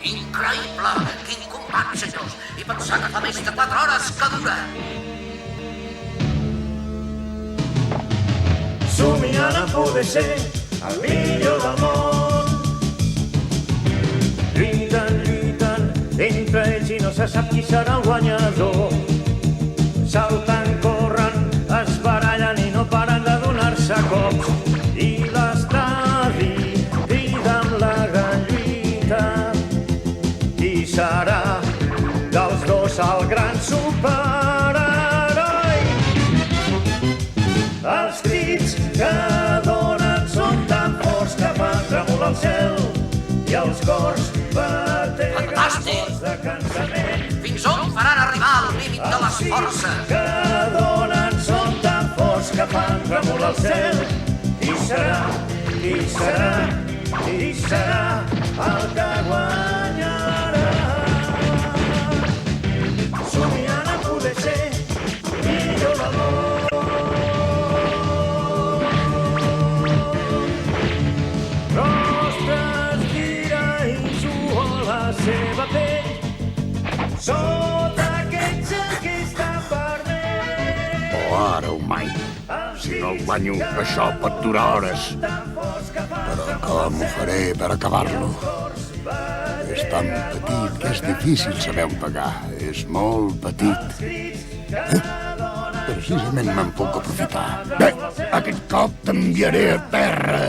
Increïble! Quin combat, senyors! I pensar que fa més de 4 hores que dura! Somiant a poder ser el millor del món. Lluiten, lluiten entre ells i no se sap qui serà el guanyador. Salten, corren, es barallen i no paren de donar-se cops. I l'estadi crida amb la gran lluita. I serà dels dos el gran superheroi. Els crits que donen són tan forts que fan tremolar el cel i els cors bateguen forts de cansament. Fins on faran arribar el límit de les forces? Els crits que donen són tan forts que fan tremolar el cel i serà el que guanyarà. Somiant a poder ser millor del món. Rostres, gira i sua la seva pell sota aquest cel que està vermell. O ara o mai. Si no el guanyo, això pot durar hores. Però com ho faré per acabar-lo? És tan petit que és difícil saber on pegar. És molt petit. Precisament me'n puc aprofitar. Bé, aquest cop t'enviaré a terra.